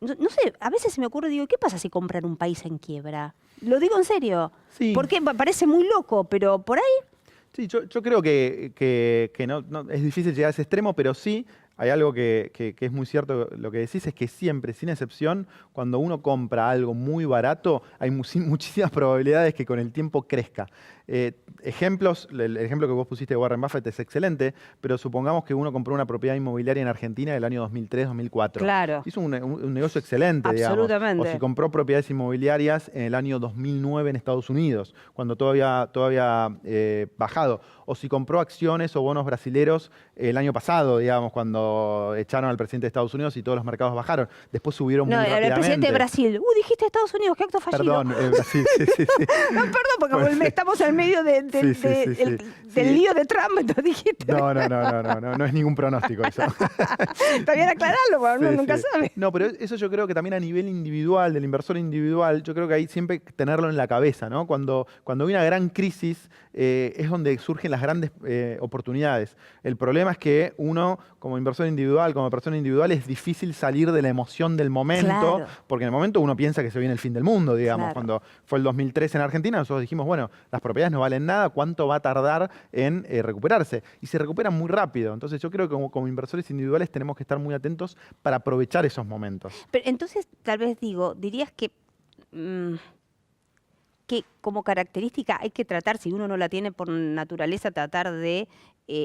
no sé, a veces se me ocurre, digo, ¿qué pasa si compran un país en quiebra? Lo digo en serio, sí. Porque parece muy loco, pero por ahí... Sí, yo creo que no, es difícil llegar a ese extremo, pero sí hay algo que es muy cierto lo que decís, es que siempre, sin excepción, cuando uno compra algo muy barato, hay muchísimas probabilidades que con el tiempo crezca. Ejemplos, el ejemplo que vos pusiste de Warren Buffett es excelente, pero supongamos que uno compró una propiedad inmobiliaria en Argentina del año 2003-2004. Claro. Hizo un negocio excelente, absolutamente, digamos. O si compró propiedades inmobiliarias en el año 2009 en Estados Unidos, cuando todavía bajado. O si compró acciones o bonos brasileros el año pasado, digamos, cuando cuando echaron al presidente de Estados Unidos y todos los mercados bajaron. Después subieron muy No, rápidamente. el presidente de Brasil. Dijiste Estados Unidos, qué acto fallido. Perdón, Brasil, sí. No, perdón, porque Bueno, estamos en medio del lío de Trump, entonces dijiste. No es ningún pronóstico eso. Está bien aclararlo, porque uno nunca sabe. No, pero eso yo creo que también a nivel individual, del inversor individual, yo creo que hay siempre que tenerlo en la cabeza, ¿no? Cuando hay una gran crisis, es donde surgen las grandes oportunidades. El problema es que uno, como inversor individual, como persona individual, es difícil salir de la emoción del momento, Claro. porque en el momento uno piensa que se viene el fin del mundo, digamos. Claro. Cuando fue el 2003 en Argentina, nosotros dijimos, bueno, las propiedades no valen nada, ¿cuánto va a tardar en recuperarse? Y se recuperan muy rápido. Entonces yo creo que como inversores individuales tenemos que estar muy atentos para aprovechar esos momentos. Pero entonces, tal vez dirías que como característica hay que tratar, si uno no la tiene por naturaleza, tratar de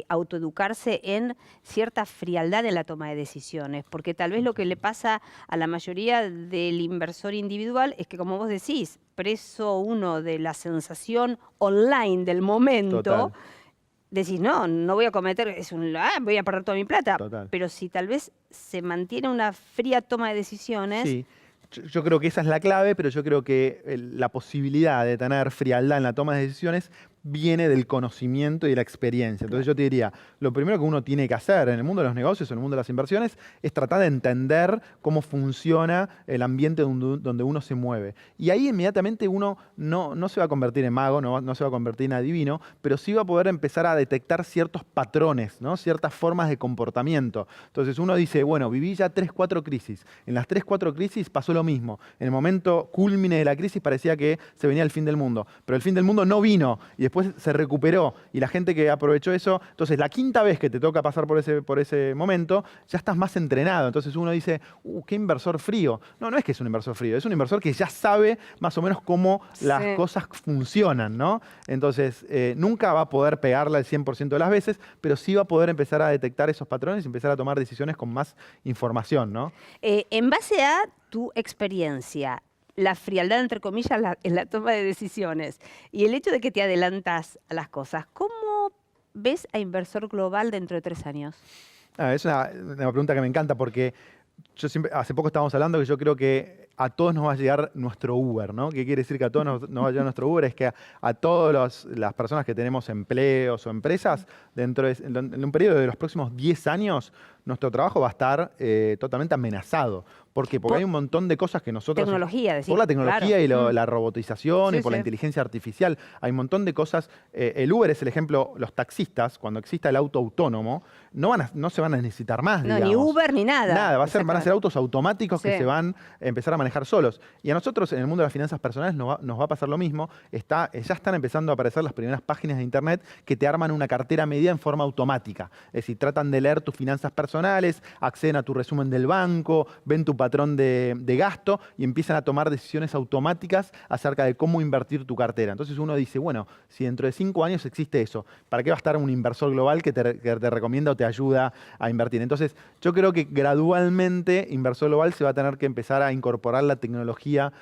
autoeducarse en cierta frialdad en la toma de decisiones, porque tal vez lo que le pasa a la mayoría del inversor individual es que, como vos decís, preso uno de la sensación online del momento, Total. decís, no voy a cometer, voy a perder toda mi plata. Total. Pero si tal vez se mantiene una fría toma de decisiones... Sí. Yo creo que esa es la clave, pero yo creo que la posibilidad de tener frialdad en la toma de decisiones viene del conocimiento y de la experiencia. Entonces yo te diría, lo primero que uno tiene que hacer en el mundo de los negocios, en el mundo de las inversiones, es tratar de entender cómo funciona el ambiente donde uno se mueve. Y ahí inmediatamente uno no se va a convertir en mago, no se va a convertir en adivino, pero sí va a poder empezar a detectar ciertos patrones, ¿no? Ciertas formas de comportamiento. Entonces uno dice, bueno, viví ya 3, 4 crisis. En las 3, 4 crisis pasó lo mismo. En el momento cúlmine de la crisis parecía que se venía el fin del mundo, pero el fin del mundo no vino y después se recuperó, y la gente que aprovechó eso, entonces la quinta vez que te toca pasar por ese momento, ya estás más entrenado. Entonces uno dice, qué inversor frío. No es que es un inversor frío, es un inversor que ya sabe más o menos cómo las cosas funcionan, ¿no? Entonces, nunca va a poder pegarla el 100% de las veces, pero sí va a poder empezar a detectar esos patrones y empezar a tomar decisiones con más información, ¿no? En base a tu experiencia, la frialdad, entre comillas, en la toma de decisiones y el hecho de que te adelantas a las cosas, ¿cómo ves a Inversor Global dentro de 3 años? Es una pregunta que me encanta porque hace poco estábamos hablando que yo creo que a todos nos va a llegar nuestro Uber, ¿no? ¿Qué quiere decir que a todos nos va a llegar nuestro Uber? Es que a todas las personas que tenemos empleos o empresas, en un periodo de los próximos 10 años, nuestro trabajo va a estar totalmente amenazado. ¿Por qué? Porque hay un montón de cosas que nosotros... Tecnología, decís. Por la tecnología claro. y la robotización Sí, y por la sí. inteligencia artificial. Hay un montón de cosas. El Uber es el ejemplo. Los taxistas, cuando exista el auto autónomo, no se van a necesitar más, No, digamos. ni Uber ni nada. Nada, van a ser autos automáticos que Sí. se van a empezar a manejar solos. Y a nosotros, en el mundo de las finanzas personales, nos va a pasar lo mismo. Ya están empezando a aparecer las primeras páginas de internet que te arman una cartera media en forma automática. Es decir, tratan de leer tus finanzas personales, acceden a tu resumen del banco, ven tu patrón de gasto y empiezan a tomar decisiones automáticas acerca de cómo invertir tu cartera. Entonces uno dice, bueno, si dentro de 5 años existe eso, ¿para qué va a estar un inversor global que te recomienda o te ayuda a invertir? Entonces yo creo que gradualmente Inversor Global se va a tener que empezar a incorporar la tecnología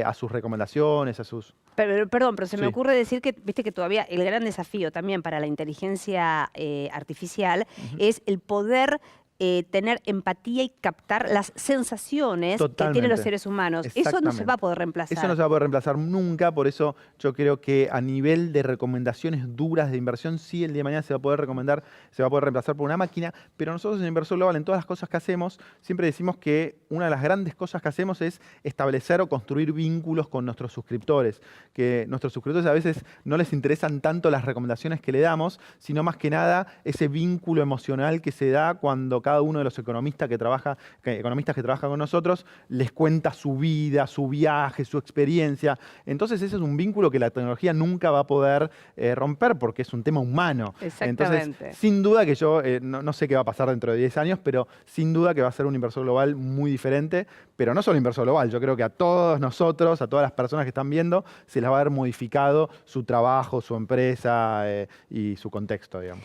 a sus recomendaciones, a sus... Perdón, pero se me Sí. ocurre decir que, viste que todavía el gran desafío también para la inteligencia artificial es el poder tener empatía y captar las sensaciones que tienen los seres humanos. Eso no se Exactamente. va a poder reemplazar. Eso no se va a poder reemplazar nunca, por eso yo creo que a nivel de recomendaciones duras de inversión, sí, el día de mañana se va a poder reemplazar por una máquina, pero nosotros en Inversor Global, en todas las cosas que hacemos, siempre decimos que una de las grandes cosas que hacemos es establecer o construir vínculos con nuestros suscriptores, que nuestros suscriptores a veces no les interesan tanto las recomendaciones que le damos, sino más que nada ese vínculo emocional que se da cuando cada uno de los economistas que trabaja con nosotros les cuenta su vida, su viaje, su experiencia. Entonces ese es un vínculo que la tecnología nunca va a poder romper porque es un tema humano. Exactamente. Entonces, sin duda que yo no sé qué va a pasar dentro de 10 años, pero sin duda que va a ser un inversor global muy diferente, pero no solo inversor global, yo creo que a todos nosotros, a todas las personas que están viendo, se les va a haber modificado su trabajo, su empresa y su contexto, digamos.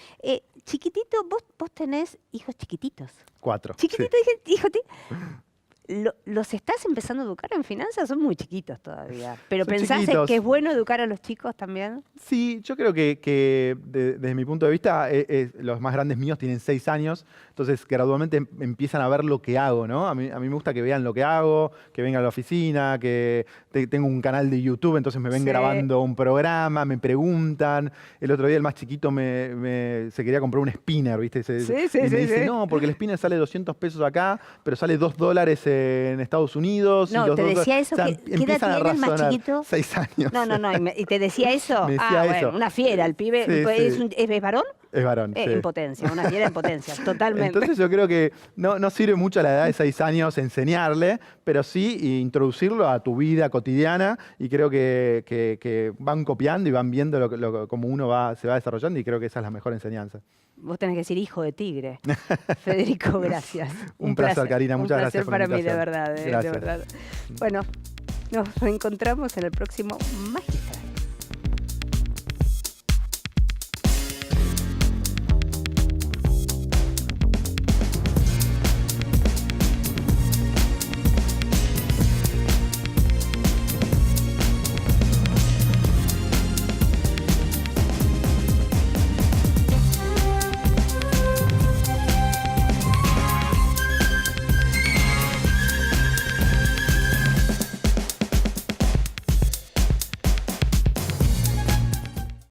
Chiquitito, vos tenés hijos chiquititos. 4. Chiquitito, Sí. hijo. ¿Los estás empezando a educar en finanzas? Son muy chiquitos todavía. ¿Pero Son pensás chiquitos. que es bueno educar a los chicos también? Sí, yo creo que desde mi punto de vista, los más grandes míos tienen 6 años, entonces gradualmente empiezan a ver lo que hago, ¿no? A mí me gusta que vean lo que hago, que vengan a la oficina, que tengo un canal de YouTube, entonces me ven Sí. grabando un programa, me preguntan. El otro día el más chiquito se quería comprar un spinner, ¿viste? Sí, Y me dice, no, porque el spinner sale 200 pesos acá, pero sale $2 en Estados Unidos. No, y los te decía eso, o sea, ¿qué edad empiezan a tiene el más razonar. chiquito? 6 años. No, ¿y te decía eso? Me decía bueno, eso. una fiera, el pibe. Sí, ¿Es, sí. ¿Es varón? Es varón, sí. En potencia, una fiera en potencia, totalmente. Entonces yo creo que no sirve mucho a la edad de 6 años enseñarle, pero sí introducirlo a tu vida cotidiana y creo que van copiando y van viendo cómo uno se va desarrollando y creo que esa es la mejor enseñanza. Vos tenés que decir hijo de tigre. Federico, gracias. Un placer, Karina, muchas gracias Un por la placer para mí, de invitación. verdad, de Gracias. verdad. Bueno, nos reencontramos en el próximo Magistral.